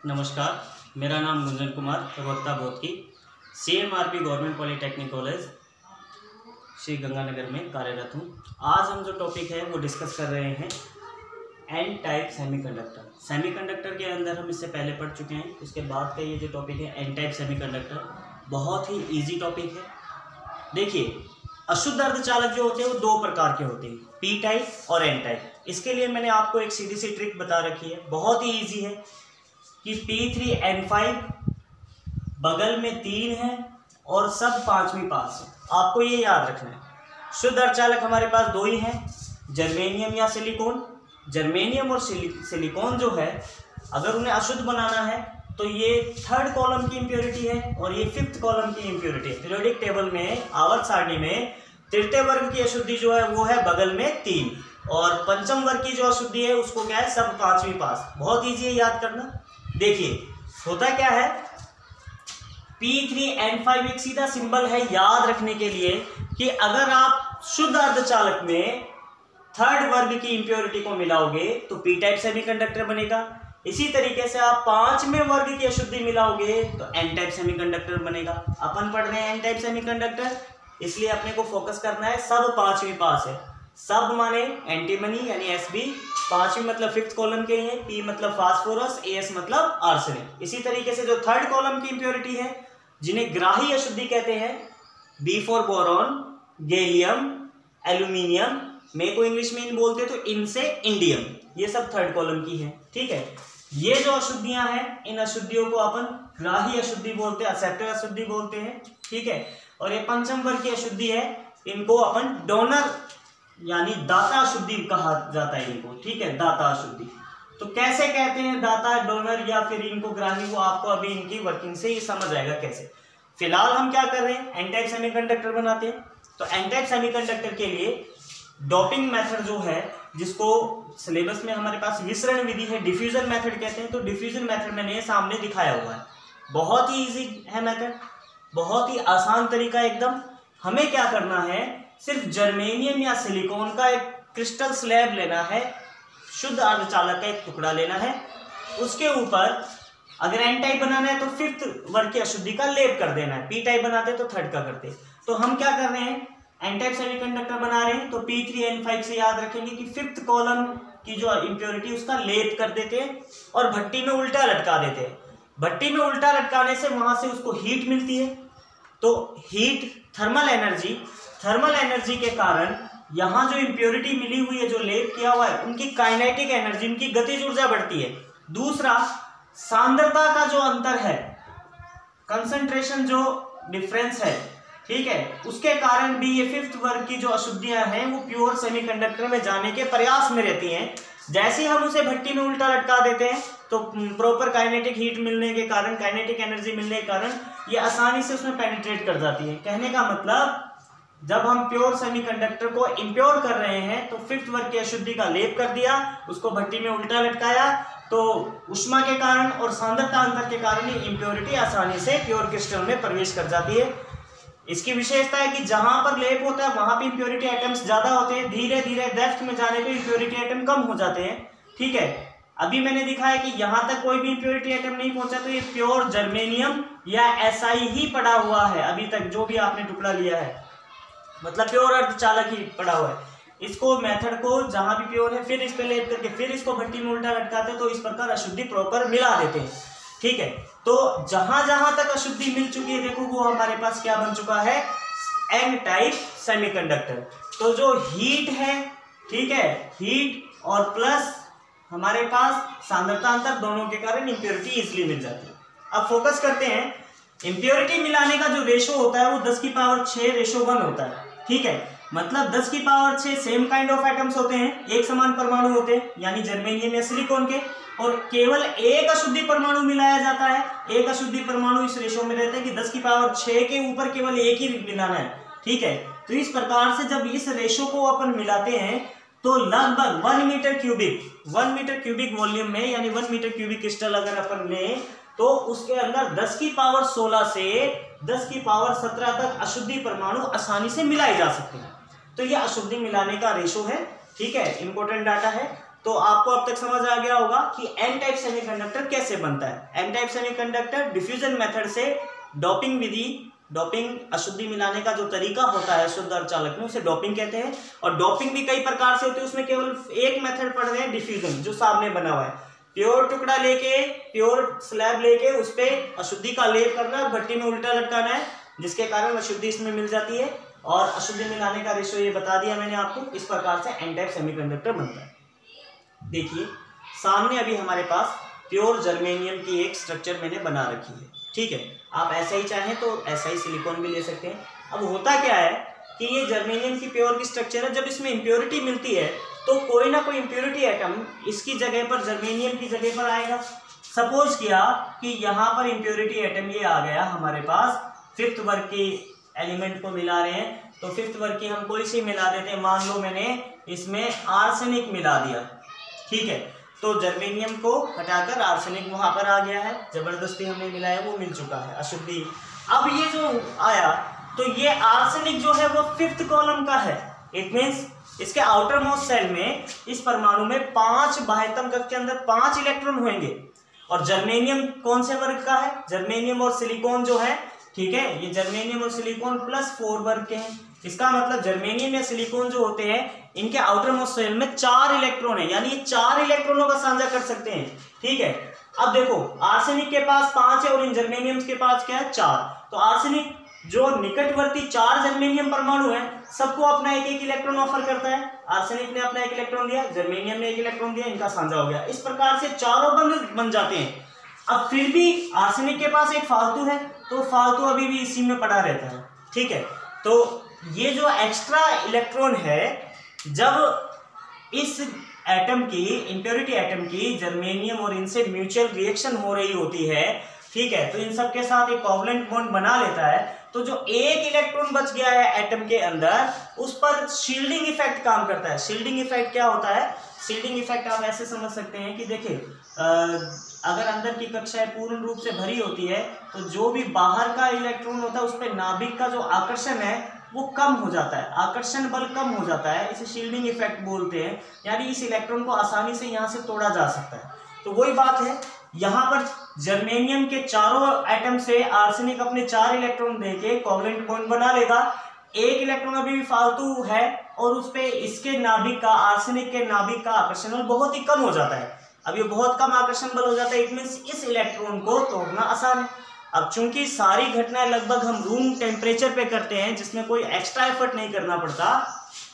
नमस्कार, मेरा नाम गुंजन कुमार प्रवक्ता बोध की CMRP government polytechnic college Shri Ganganagar में कार्यरत हूँ। आज हम जो टॉपिक है वो डिस्कस कर रहे हैं एन टाइप सेमीकंडक्टर। सेमीकंडक्टर के अंदर हम इससे पहले पढ़ चुके हैं। इसके बाद का ये जो टॉपिक है एन टाइप सेमीकंडक्टर, बहुत ही इजी टॉपिक है। देखिए, अशुद्ध अर्धचालक जो होते हैं वो दो प्रकार के होते हैं, पी टाइप और एन टाइप। इसके लिए मैंने आपको एक सीधी सी ट्रिक बता रखी है, बहुत ही ईजी है कि P3N5 बगल में 3 है और सब 5वीं पास है। आपको ये याद रखना है। शुद्ध अर्धचालक हमारे पास दो ही हैं, जर्मेनियम या सिलिकॉन। जर्मेनियम और सिलिकॉन जो है, अगर उन्हें अशुद्ध बनाना है तो ये 3rd कॉलम की इम्प्योरिटी है और ये 5th कॉलम की इम्प्योरिटी है। पीरियोडिक टेबल में आवर्त सारणी में तृतीय वर्ग की अशुद्धि जो है वो है बगल में 3 और पंचम वर्ग की जो अशुद्धि है उसको क्या है, सब 5वीं पास। बहुत ईजी है याद करना। देखिए, होता क्या है, P3N5 एक सीधा सिंबल है याद रखने के लिए कि अगर आप शुद्ध अर्धचालक में 3rd वर्ग की इंप्योरिटी को मिलाओगे तो पी टाइप सेमीकंडक्टर बनेगा। इसी तरीके से आप 5वें वर्ग की अशुद्धि मिलाओगे तो एन टाइप सेमीकंडक्टर बनेगा। अपन पढ़ रहे हैं एन टाइप सेमीकंडक्टर, इसलिए अपने को फोकस करना है सब 5वीं पास है। सब माने एंटीमनी यानी Sb, 5वीं मतलब 5th कॉलम के हैं, P मतलब फास्फोरस, As मतलब आर्सेनिक। इसी तरीके से जो 3rd कॉलम की इंप्योरिटी है जिन्हें ग्राही अशुद्धि कहते हैं, B for boron, gallium, aluminium, मैं को इंग्लिश में इन बोलते तो इनसे इंडियम, ये सब 3rd कॉलम की है। ठीक है, ये जो अशुद्धियां हैं इन अशुद्धियों को अपन ग्राही अशुद्धि बोलते हैं, एक्सेप्टर अशुद्धि बोलते हैं। ठीक है, और ये पंचम वर्ग की अशुद्धि है, इनको अपन डोनर यानी दाता अशुद्धि कहा जाता है इनको। ठीक है, दाता अशुद्धि। तो कैसे कहते हैं दाता, डोनर या फिर इनको ग्राही, वो आपको अभी इनकी वर्किंग से ही समझ आएगा कैसे। फिलहाल हम क्या कर रहे हैं, एन टाइप सेमीकंडक्टर बनाते हैं। तो एन टाइप सेमीकंडक्टर के लिए डोपिंग मेथड जो है, जिसको सिलेबस में हमारे पास विसरण विधि है, डिफ्यूजन मेथड कहते हैं। तो डिफ्यूजन मेथड मैंने सामने दिखाया हुआ है, बहुत ही इजी है मेथड, बहुत ही आसान तरीका एकदम। हमें क्या करना है, सिर्फ जर्मेनियम या सिलिकॉन का एक क्रिस्टल स्लैब लेना है, शुद्ध अर्धचालक का एक टुकड़ा लेना है, उसके ऊपर अगर एन टाइप बनाना है तो 5th वर्ग की अशुद्धि का लेप कर देना है, पी टाइप बनाते तो 3rd का करते। तो हम क्या कर रहे हैं, एन टाइप सेमीकंडक्टर बना रहे हैं तो P3N5 से याद रखेंगे कि 5th कॉलम की जो इम्प्योरिटी उसका लेप कर देते हैं और भट्टी में उल्टा लटका देते हैं। भट्टी में उल्टा लटकाने से वहां से उसको हीट मिलती है। तो हीट, थर्मल एनर्जी के कारण यहाँ जो इम्प्योरिटी मिली हुई है, जो लेप किया हुआ है, उनकी काइनेटिक एनर्जी, उनकी गतिज ऊर्जा बढ़ती है। दूसरा, सांद्रता का जो अंतर है, कंसंट्रेशन जो डिफरेंस है, ठीक है, उसके कारण भी ये 5th वर्ग की जो अशुद्धियां हैं वो प्योर सेमीकंडक्टर में जाने के प्रयास में रहती हैं। जैसे ही हम उसे भट्टी में उल्टा लटका देते हैं तो प्रॉपर काइनेटिक हीट मिलने के कारण, काइनेटिक एनर्जी मिलने के कारण ये आसानी से उसमें पेनिट्रेट कर जाती है। कहने का मतलब, जब हम प्योर सेमीकंडक्टर को इंप्योर कर रहे हैं तो 5th वर्ग की अशुद्धि का लेप कर दिया, उसको भट्टी में उल्टा लटकाया, तो उष्मा के कारण और सांद्रता अंतर के कारण ये इंप्योरिटी आसानी से प्योर क्रिस्टल में प्रवेश कर जाती है। इसकी विशेषता है कि जहां पर लेप होता है वहां पे इंप्योरिटी आइटम्स ज्यादा होते हैं, धीरे धीरे डेप्थ में जाने पे इंप्योरिटी आइटम कम हो जाते हैं। ठीक है, अभी मैंने दिखाया कि यहां तक कोई भी इंप्योरिटी आइटम नहीं पहुंचा, तो ये प्योर जर्मेनियम या SI ही पड़ा हुआ है। अभी तक जो भी आपने टुकड़ा लिया है, मतलब प्योर अर्धचालक ही पड़ा हुआ है। इसको मेथड को जहां भी प्योर है फिर इस पे लेप करके फिर इसको भट्टी में उल्टा लटकाते, तो इस प्रकार अशुद्धि प्रॉपर मिला देते हैं। ठीक है, तो जहां जहां तक अशुद्धि मिल चुकी है, देखो वो हमारे पास क्या बन चुका है, एन टाइप सेमीकंडक्टर। तो जो हीट है, ठीक है, हीट और प्लस हमारे पास सांद्रता अंतर, दोनों के कारण इंप्योरिटी इजिली मिल जाती है। अब फोकस करते हैं, इंप्योरिटी मिलाने का जो रेशो होता है वो 10 की पावर 6:1 होता है। ठीक है, मतलब 10 की power 6 same kind of atoms होते हैं, एक समान परमाणु होते हैं, यानी जर्मेनियम या सिलिकॉन के, और केवल एक अशुद्धि परमाणु मिलाया जाता है। एक अशुद्धि परमाणु इस रेशो में रहता है कि 10 की पावर 6 के ऊपर केवल एक ही मिलाना है। ठीक है, तो इस प्रकार से जब इस रेशो को अपन मिलाते हैं तो लगभग 1 मीटर क्यूबिक वॉल्यूम में, यानी 1 मीटर क्यूबिक क्रिस्टल अगर अपन लें तो उसके अंदर 10 की पावर 16 से 10 की पावर 17 तक अशुद्धि परमाणु आसानी से मिलाए जा सकते हैं। तो ये अशुद्धि मिलाने का रेशो है। ठीक है, इंपॉर्टेंट डाटा है। तो आपको अब तक समझ आ गया होगा कि एन टाइप सेमीकंडक्टर कैसे बनता है। N type semiconductor diffusion method से डोपिंग विधि, डोपिंग अशुद्धि मिलाने का जो तरीका होता है शुद्ध अर्धचालक में, उसे डोपिंग कहते हैं। और डोपिंग भी कई प्रकार से होती है, उसमें केवल एक मेथड पढ़ रहे हैं, डिफ्यूजन, जो सामने बना हुआ है। प्योर टुकड़ा लेके, प्योर स्लैब लेके उस पर अशुद्धि का लेप करना और भट्टी में उल्टा लटकाना है, जिसके कारण अशुद्धि इसमें मिल जाती है। और अशुद्धि मिलाने का रेशियो ये बता दिया मैंने आपको। इस प्रकार से एन टाइप सेमीकंडक्टर बनता है। देखिए सामने अभी हमारे पास प्योर जर्मेनियम की एक स्ट्रक्चर मैंने बना रखी है, ठीक है। आप ऐसा ही चाहें तो ऐसा ही सिलिकॉन भी ले सकते हैं। अब होता क्या है कि ये जर्मेनियम की प्योर की स्ट्रक्चर है, जब इसमें इम्प्योरिटी मिलती है तो कोई ना कोई इम्प्योरिटी एटम इसकी जगह पर, जर्मेनियम की जगह पर आएगा। सपोज किया कि यहाँ पर इम्प्योरिटी एटम ये आ गया हमारे पास, फिफ्थ वर्ग की एलिमेंट को मिला रहे हैं, तो फिफ्थ वर्ग की हम कोई सी मिला देते हैं। मान लो मैंने इसमें आर्सेनिक मिला दिया, ठीक है, तो जर्मेनियम को हटाकर आर्सेनिक वहां पर आ गया है, जबरदस्ती हमने मिलाया, वो मिल चुका है, अशुद्धि। अब ये जो आया तो ये आर्सेनिक जो है वो फिफ्थ कॉलम का है। इट मीन्स इसके आउटर मोस्ट सेल में, इस परमाणु में 5 बाह्यतम कक्ष के अंदर 5 इलेक्ट्रॉन होंगे। और जर्मेनियम कौन से वर्ग का है? जर्मेनियम और सिलिकॉन जो है, ठीक है, ये जर्मेनियम और सिलिकॉन +4 वर्ग के हैं। इसका मतलब जर्मेनियम या सिलिकॉन जो होते हैं, इनके आउटर मोस्ट शेल में 4 इलेक्ट्रॉन है, यानी ये 4 इलेक्ट्रॉनों का साझा कर सकते हैं, ठीक है। अब देखो आर्सेनिक के पास 5 है और इन जर्मेनियम के पास क्या है? 4। तो आर्सेनिक जो निकटवर्ती 4 जर्मेनियम परमाणु है, सबको अपना एक एक इलेक्ट्रॉन ऑफर करता है। आर्सेनिक ने अपना 1 इलेक्ट्रॉन दिया, जर्मेनियम ने 1 इलेक्ट्रॉन दिया, इनका साझा हो गया। इस प्रकार से चारों बंद बन जाते हैं। अब फिर भी आर्सेनिक के पास एक फालतू है, तो फालतू अभी भी इसी में पड़ा रहता है, ठीक है। तो ये जो एक्स्ट्रा इलेक्ट्रॉन है, जब इस एटम की, इम्प्योरिटी एटम की जर्मेनियम और इनसे म्यूचुअल रिएक्शन हो रही होती है, ठीक है, तो इन सब के साथ एक कोवलेंट बॉन्ड बना लेता है, तो जो एक इलेक्ट्रॉन बच गया है एटम के अंदर, उस पर शील्डिंग इफेक्ट काम करता है। शील्डिंग इफेक्ट क्या होता है? शील्डिंग इफेक्ट आप ऐसे समझ सकते हैं कि देखिए, अगर अंदर की कक्षाएं पूर्ण रूप से भरी होती है तो जो भी बाहर का इलेक्ट्रॉन होता है उस पर नाभिक का जो आकर्षण है वो कम हो जाता है, आकर्षण बल कम हो जाता है, इसे शील्डिंग इफेक्ट बोलते हैं। यानी इस इलेक्ट्रॉन को आसानी से यहाँ से तोड़ा जा सकता है। तो वही बात है, यहाँ पर जर्मेनियम के चारों एटम से आर्सेनिक अपने 4 इलेक्ट्रॉन देके कोवलेंट बॉन्ड बना लेगा। एक इलेक्ट्रॉन अभी भी फालतू है और उस पे इसके नाभिक का, आर्सेनिक के नाभिक का आकर्षण बल बहुत ही कम हो जाता है। अब ये बहुत कम आकर्षण बल हो जाता है, इट मीन्स इस इलेक्ट्रॉन को तोड़ना आसान है। अब चूंकि सारी घटनाएं लगभग हम रूम टेम्परेचर पे करते हैं, जिसमें कोई एक्स्ट्रा एफर्ट नहीं करना पड़ता,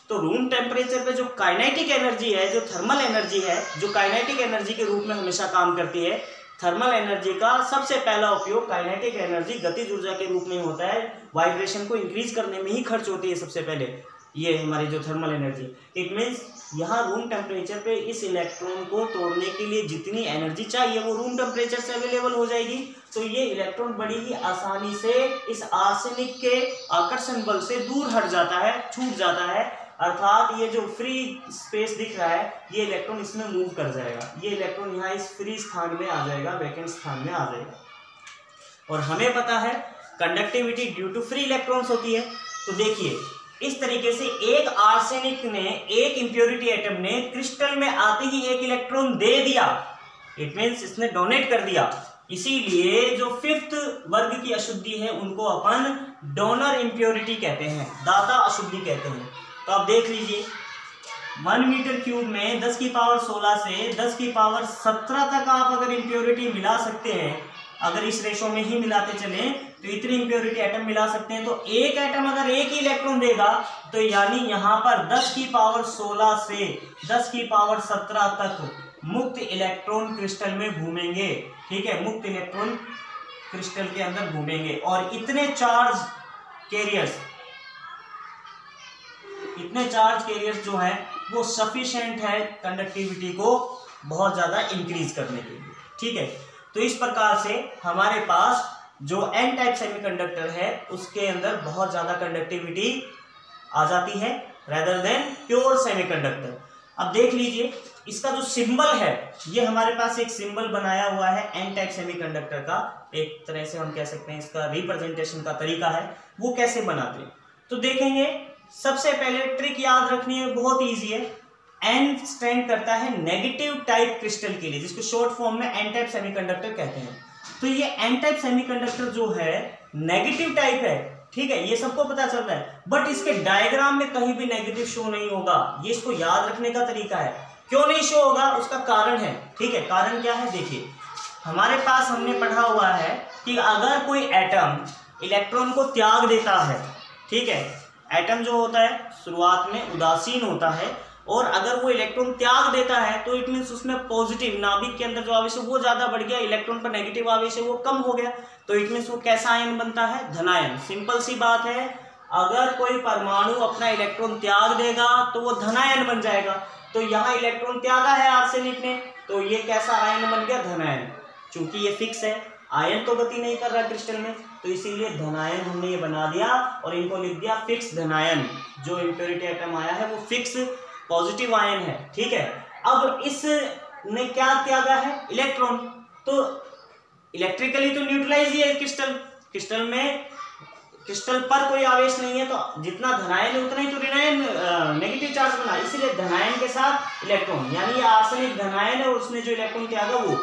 तो रूम टेम्परेचर पे जो काइनेटिक एनर्जी है, जो थर्मल एनर्जी है, जो काइनेटिक एनर्जी के रूप में हमेशा काम करती है, थर्मल एनर्जी का सबसे पहला उपयोग काइनेटिक एनर्जी, गतिज ऊर्जा के रूप में होता है। वाइब्रेशन को इंक्रीज करने में ही खर्च होती है सबसे पहले, ये हमारी जो थर्मल एनर्जी। इट मीन्स यहाँ रूम टेम्परेचर पे इस इलेक्ट्रॉन को तोड़ने के लिए जितनी एनर्जी चाहिए वो रूम टेम्परेचर से अवेलेबल हो जाएगी। तो ये इलेक्ट्रॉन बड़ी ही आसानी से इस आर्सेनिक के आकर्षण बल से दूर हट जाता है, छूट जाता है। अर्थात ये जो फ्री स्पेस दिख रहा है, ये इलेक्ट्रॉन इसमें मूव कर जाएगा, ये इलेक्ट्रॉन यहाँ इस फ्री स्थान में आ जाएगा, वैकेंट स्थान में आ जाएगा। और हमें पता है conductivity due to free electrons होती है। तो देखिए इस तरीके से एक आर्सेनिक ने, एक इम्प्योरिटी एटम ने क्रिस्टल में आते ही 1 इलेक्ट्रॉन दे दिया, इट मीन्स इसने डोनेट कर दिया। इसीलिए जो 5th वर्ग की अशुद्धि है उनको अपन डोनर इम्प्योरिटी कहते हैं, दाता अशुद्धि कहते हैं। तो आप देख लीजिए 1 मीटर क्यूब में 10 की पावर 16 से 10 की पावर 17 तक आप अगर इम्प्योरिटी मिला सकते हैं, अगर इस रेशो में ही मिलाते चलें तो इतनी इम्प्योरिटी एटम मिला सकते हैं। तो एक एटम अगर 1 ही इलेक्ट्रॉन देगा तो यानी यहाँ पर 10 की पावर 16 से 10 की पावर 17 तक मुक्त इलेक्ट्रॉन क्रिस्टल में घूमेंगे, ठीक है, मुक्त इलेक्ट्रॉन क्रिस्टल के अंदर घूमेंगे। और इतने चार्ज कैरियर्स जो है वो सफिशिएंट है कंडक्टिविटी को बहुत ज़्यादा इंक्रीज करने के लिए, ठीक है। तो इस प्रकार से हमारे पास जो एन टाइप सेमीकंडक्टर है उसके अंदर बहुत ज़्यादा कंडक्टिविटी आ जाती है रेदर देन प्योर सेमीकंडक्टर। अब देख लीजिए इसका जो सिंबल है, ये हमारे पास एक सिंबल बनाया हुआ है एन टाइप सेमीकंडक्टर का, एक तरह से हम कह सकते हैं इसका रिप्रेजेंटेशन का तरीका है, वो कैसे बनाते हैं। तो देखेंगे सबसे पहले ट्रिक याद रखनी है, बहुत ईजी है। एन स्टैंड करता है नेगेटिव टाइप क्रिस्टल के लिए, जिसको शॉर्ट फॉर्म में एन टाइप सेमीकंडक्टर कहते हैं। तो ये एन टाइप सेमीकंडक्टर जो है नेगेटिव टाइप है, ठीक है, ये सबको पता चलता है, बट इसके डायग्राम में कहीं भी नेगेटिव शो नहीं होगा। ये इसको याद रखने का तरीका है। क्यों नहीं शो होगा, उसका कारण है, ठीक है। कारण क्या है, देखिए हमारे पास हमने पढ़ा हुआ है कि अगर कोई एटम इलेक्ट्रॉन को त्याग देता है, ठीक है, एटम जो होता है शुरुआत में उदासीन होता है, और अगर वो इलेक्ट्रॉन त्याग देता है तो इट मीन्स उसमें पॉजिटिव, नाभिक के अंदर जो आवेश है वो ज्यादा बढ़ गया, इलेक्ट्रॉन पर नेगेटिव आवेश है वो कम हो गया, तो इट मीन्स वो कैसा आयन बनता है, धनायन। सिंपल सी बात है, अगर कोई परमाणु अपना इलेक्ट्रॉन त्याग देगा तो वो धनायन बन जाएगा। तो यहाँ इलेक्ट्रॉन त्यागा है आर्सेनिक ने, तो ये कैसा आयन बन गया, धनायन। चूंकि ये फिक्स है, आयन तो गति नहीं कर रहा क्रिस्टल में, तो इसीलिए धनायन हमने ये बना दिया और इनको लिख दिया फिक्स धनायन। जो इम्प्योरिटी एटम आया है वो फिक्स पॉजिटिव आयन है, ठीक है। अब इसने क्या त्यागा है, इलेक्ट्रॉन, तो इलेक्ट्रिकली तो न्यूट्रलाइज ही है क्रिस्टल, क्रिस्टल पर कोई आवेश नहीं है, तो जितना धनायन है उतना ही तो ऋणायन नेगेटिव चार्ज बना, इसीलिए धनायन के साथ इलेक्ट्रॉन, यानी ये आर्सेनिक धनायन है और उसने जो इलेक्ट्रॉन त्यागा वो।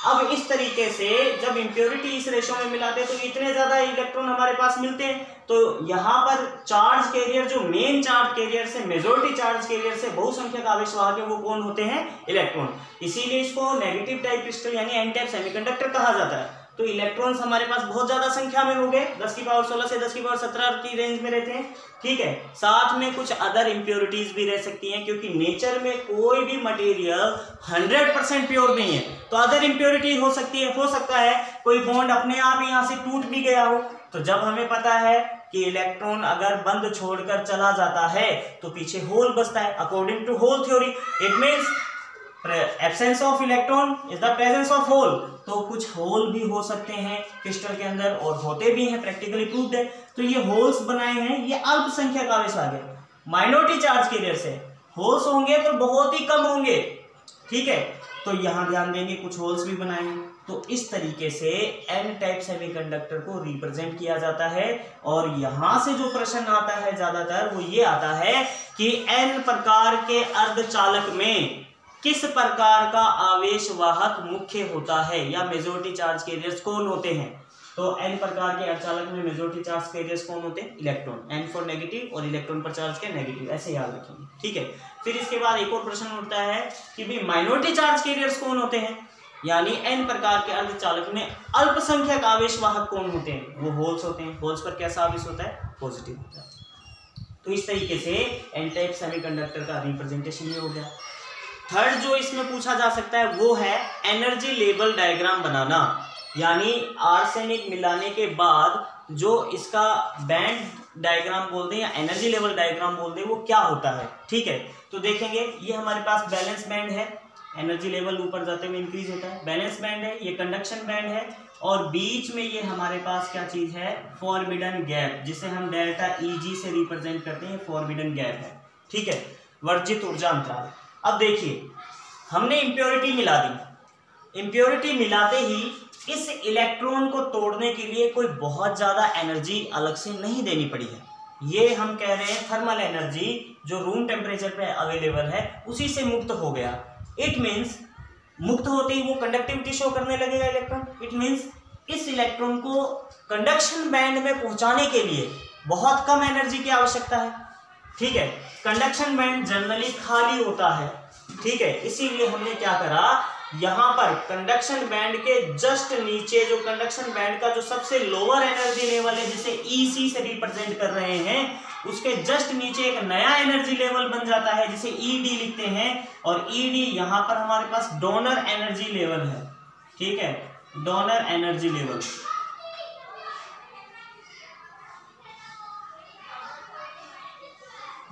अब इस तरीके से जब इम्प्योरिटी इस रेशो में मिलाते हैं तो इतने ज्यादा इलेक्ट्रॉन हमारे पास मिलते हैं, तो यहाँ पर चार्ज कैरियर, जो मेन चार्ज कैरियर से, मेजॉरिटी चार्ज कैरियर से बहुसंख्यक आवेशवाहक है, वो कौन होते हैं, इलेक्ट्रॉन। इसीलिए इसको नेगेटिव टाइप क्रिस्टल यानी एन टाइप सेमीकंडक्टर कहा जाता है। तो इलेक्ट्रॉन्स हमारे पास बहुत ज्यादा संख्या में हो गए, 10 की पावर 16 से 10 की पावर 17 की रेंज में रहते हैं, ठीक है। साथ में कुछ अदर इम्प्योरिटीज भी रह सकती हैं, क्योंकि नेचर में कोई भी मटेरियल 100% प्योर नहीं है, तो अदर इम्प्योरिटी हो सकती है। हो सकता है कोई बॉन्ड अपने आप यहाँ से टूट भी गया हो, तो जब हमें पता है कि इलेक्ट्रॉन अगर बंद छोड़कर चला जाता है तो पीछे होल बचता है, according to hole theory it means absence of electron is the presence of hole. तो कुछ होल भी हो सकते हैं क्रिस्टल के अंदर, और होते भी हैं, प्रैक्टिकली प्रूव्ड है। तो ये होल्स बनाए हैं, ये अल्पसंख्यक आवेश आ गए, माइनॉरिटी चार्ज कैरियर से होल्स होंगे तो बहुत ही कम होंगे, ठीक है। तो यहाँ ध्यान देंगे, कुछ होल्स भी बनाए हैं। तो इस तरीके से एन टाइप सेमीकंडक्टर को रिप्रेजेंट किया जाता है। और यहां से जो प्रश्न आता है ज्यादातर वो ये आता है कि एन प्रकार के अर्धचालक में किस प्रकार का आवेश वाहक मुख्य होता है, या मेजॉरिटी चार्ज कैरियर्स कौन होते हैं। तो एन प्रकार के अर्धचालक में मेजॉरिटी चार्ज कैरियर्स कौन होते हैं, इलेक्ट्रॉन, एन फॉर नेगेटिव और इलेक्ट्रॉन पर चार्ज के नेगेटिव, ऐसे याद रखेंगे, ठीक है। फिर इसके बाद एक और प्रश्न उठता है कि भाई माइनॉरिटी चार्ज कैरियर्स कौन होते हैं, यानी एन प्रकार के अर्धचालक में अल्पसंख्यक आवेश वाहक कौन होते हैं, वो होल्स होते हैं। होल्स पर कैसा आवेश होता है, पॉजिटिव होता है। तो इस तरीके से एन टाइप सेमीकंडक्टर का रिप्रेजेंटेशन ये हो गया। थर्ड जो इसमें पूछा जा सकता है वो है एनर्जी लेवल डायग्राम बनाना, यानी आर्सेनिक मिलाने के बाद जो इसका बैंड डायग्राम बोलते हैं या एनर्जी लेवल डायग्राम बोलते हैं वो क्या होता है, ठीक है। तो देखेंगे ये हमारे पास बैलेंस बैंड है, एनर्जी लेवल ऊपर जाते हुए इंक्रीज होता है, बैलेंस बैंड है, ये कंडक्शन बैंड है, और बीच में ये हमारे पास क्या चीज है, फॉरबिडन गैप, जिसे हम डेल्टा ईजी से रिप्रेजेंट करते हैं, फॉरबिडन गैप है, ठीक है, वर्जित ऊर्जा अंतराल। अब देखिए हमने इम्प्योरिटी मिला दी, इम्प्योरिटी मिलाते ही इस इलेक्ट्रॉन को तोड़ने के लिए कोई बहुत ज्यादा एनर्जी अलग से नहीं देनी पड़ी है। ये हम कह रहे हैं थर्मल एनर्जी जो रूम टेम्परेचर पे अवेलेबल है उसी से मुक्त हो गया। इट मीन्स मुक्त होते ही वो कंडक्टिविटी शो करने लगेगा इलेक्ट्रॉन। इट मीन्स इस इलेक्ट्रॉन को कंडक्शन बैंड में पहुंचाने के लिए बहुत कम एनर्जी की आवश्यकता है, ठीक है। कंडक्शन बैंड जनरली खाली होता है, ठीक है, इसीलिए हमने क्या करा, यहाँ पर कंडक्शन बैंड के जस्ट नीचे जो कंडक्शन बैंड का जो सबसे लोअर एनर्जी लेवल है जिसे EC से रिप्रेजेंट कर रहे हैं, उसके जस्ट नीचे एक नया एनर्जी लेवल बन जाता है जिसे ED लिखते हैं, और ED यहाँ पर हमारे पास डोनर एनर्जी लेवल है, ठीक है, donor energy level.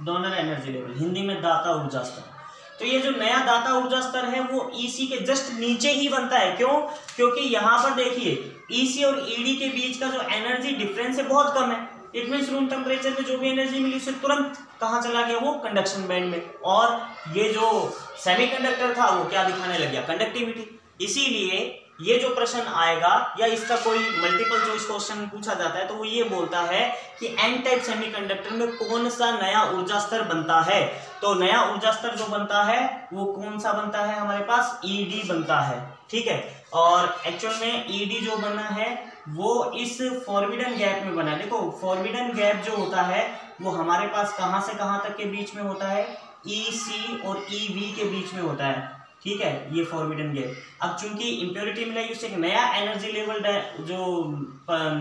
Donor energy level Hindi में दाता ऊर्जा स्तर। तो ये जो नया दाता ऊर्जा स्तर है वो EC के जस्ट नीचे ही बनता है। क्यों? क्योंकि यहाँ पर देखिए EC और ED के बीच का जो एनर्जी डिफरेंस है बहुत कम है। इट मीन्स रूम टेम्परेचर में जो भी एनर्जी मिली उसे तुरंत कहाँ चला गया, वो कंडक्शन बैंड में। और ये जो सेमीकंडक्टर था वो क्या दिखाने लग गया, कंडक्टिविटी। इसीलिए ये जो प्रश्न आएगा या इसका कोई मल्टीपल चॉइस क्वेश्चन पूछा जाता है तो वो ये बोलता है कि एन टाइप सेमीकंडक्टर में कौन सा नया ऊर्जा स्तर बनता है। तो नया ऊर्जा स्तर जो बनता है वो कौन सा बनता है, हमारे पास ईडी बनता है, ठीक है। और एक्चुअल में ईडी जो बना है वो इस फॉरबिडन गैप में बना है। देखो फॉरबिडन गैप जो होता है वो हमारे पास कहां से कहां तक के बीच में होता है, ईसी और ईवी के बीच में होता है, ठीक है, ये फॉरबिडन गैप। अब चूंकि इंप्योरिटी मिलाई उससे एक नया एनर्जी लेवल जो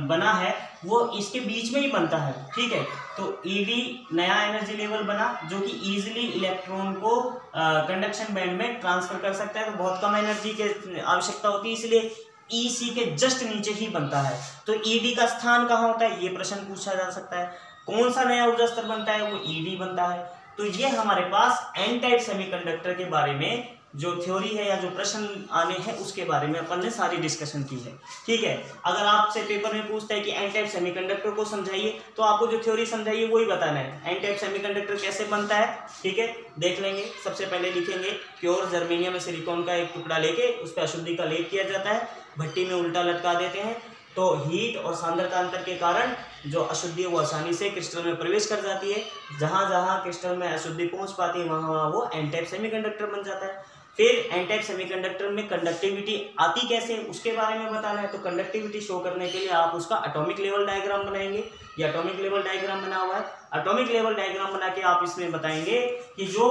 बना है वो इसके बीच में ही बनता है, ठीक है। तो ईडी नया एनर्जी लेवल बना जो कि इजीली इलेक्ट्रॉन को कंडक्शन बैंड में ट्रांसफर कर सकता है। तो बहुत कम एनर्जी की आवश्यकता होती है, इसलिए ईसी के जस्ट नीचे ही बनता है। तो ईडी का स्थान कहाँ होता है, ये प्रश्न पूछा जा सकता है। कौन सा नया ऊर्जा स्तर बनता है, वो ईडी बनता है। तो ये हमारे पास एन टाइप सेमीकंडक्टर के बारे में जो थ्योरी है या जो प्रश्न आने हैं उसके बारे में अपन ने सारी डिस्कशन की है, ठीक है। अगर आपसे पेपर में पूछता है कि एन टाइप सेमीकंडक्टर को समझाइए तो आपको जो थ्योरी समझाइए वही बताना है। एन टाइप सेमीकंडक्टर कैसे बनता है, ठीक है, देख लेंगे। सबसे पहले लिखेंगे प्योर जर्मेनियम सिलिकॉन का एक टुकड़ा लेके उस पर अशुद्धि का लेप किया जाता है, भट्टी में उल्टा लटका देते हैं, तो हीट और सांद्रता अंतर के कारण जो अशुद्धि है वो आसानी से क्रिस्टल में प्रवेश कर जाती है। जहां जहां क्रिस्टल में अशुद्धि पहुंच पाती है वहां वहां वो एन टाइप सेमीकंडक्टर बन जाता है। फिर एन टाइप सेमीकंडक्टर में कंडक्टिविटी आती कैसे उसके बारे में बताना है। तो कंडक्टिविटी शो करने के लिए आप उसका एटॉमिक लेवल डायग्राम बनाएंगे। ये एटॉमिक लेवल डायग्राम बना हुआ है। एटॉमिक लेवल डायग्राम बना के आप इसमें बताएंगे कि जो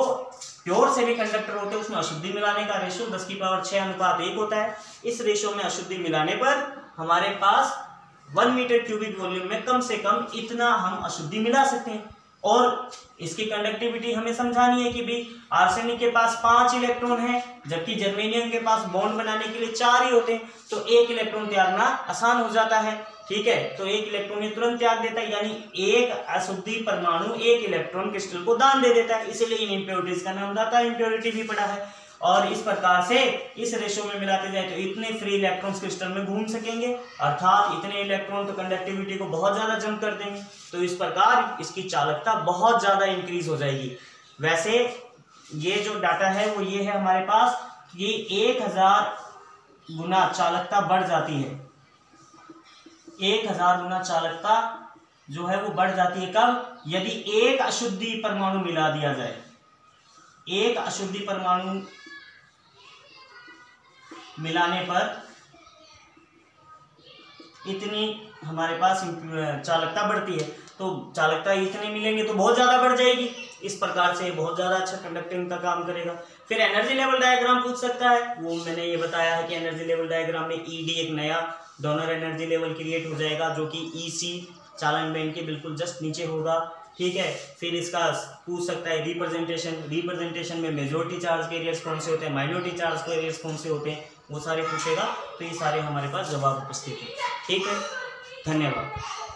प्योर सेमीकंडक्टर होते हैं उसमें अशुद्धि मिलाने का रेशियो 10⁻6:1 होता है। इस रेशियो में अशुद्धि मिलाने पर हमारे पास 1 मीटर क्यूबिक वॉल्यूम में कम से कम इतना हम अशुद्धि मिला सकते हैं। और इसकी कंडक्टिविटी हमें समझानी है कि भी आर्सेनिक के पास 5 इलेक्ट्रॉन है जबकि जर्मेनियम के पास बॉन्ड बनाने के लिए 4 ही होते हैं, तो 1 इलेक्ट्रॉन त्यागना आसान हो जाता है, ठीक है। तो 1 इलेक्ट्रॉन ये तुरंत त्याग देता है, यानी एक अशुद्धि परमाणु 1 इलेक्ट्रॉन क्रिस्टल को दान दे देता है। इसीलिए इन इम्प्योरिटीज का नाम दाता इम्प्योरिटी भी पड़ा है। और इस प्रकार से इस रेशो में मिलाते जाए तो इतने फ्री इलेक्ट्रॉन्स क्रिस्टल में घूम सकेंगे, अर्थात इतने इलेक्ट्रॉन तो कंडक्टिविटी को बहुत ज्यादा जंप कर देंगे। तो इस प्रकार इसकी चालकता बहुत ज्यादा इंक्रीज हो जाएगी। वैसे ये जो डाटा है वो ये है हमारे पास कि 1000 गुना चालकता बढ़ जाती है। 1000 गुना चालकता जो है वो बढ़ जाती है कब, यदि एक अशुद्धि परमाणु मिला दिया जाए। एक अशुद्धि परमाणु मिलाने पर इतनी हमारे पास चालकता बढ़ती है। तो चालकता इतने मिलेंगे तो बहुत ज्यादा बढ़ जाएगी। इस प्रकार से बहुत ज्यादा अच्छा कंडक्टिंग का काम करेगा। फिर एनर्जी लेवल डायग्राम पूछ सकता है, वो मैंने ये बताया है कि एनर्जी लेवल डायग्राम में ईडी एक नया डोनर एनर्जी लेवल क्रिएट हो जाएगा जो कि ईसी चालन बैंड के बिल्कुल जस्ट नीचे होगा, ठीक है। फिर इसका पूछ सकता है रिप्रेजेंटेशन में मेजॉरिटी चार्ज कैरियर्स कौन से होते हैं, माइनॉरिटी चार्ज कैरियर्स कौन से होते हैं, वो सारे पूछेगा। तो ये सारे हमारे पास जवाब उपस्थित है, ठीक है। धन्यवाद।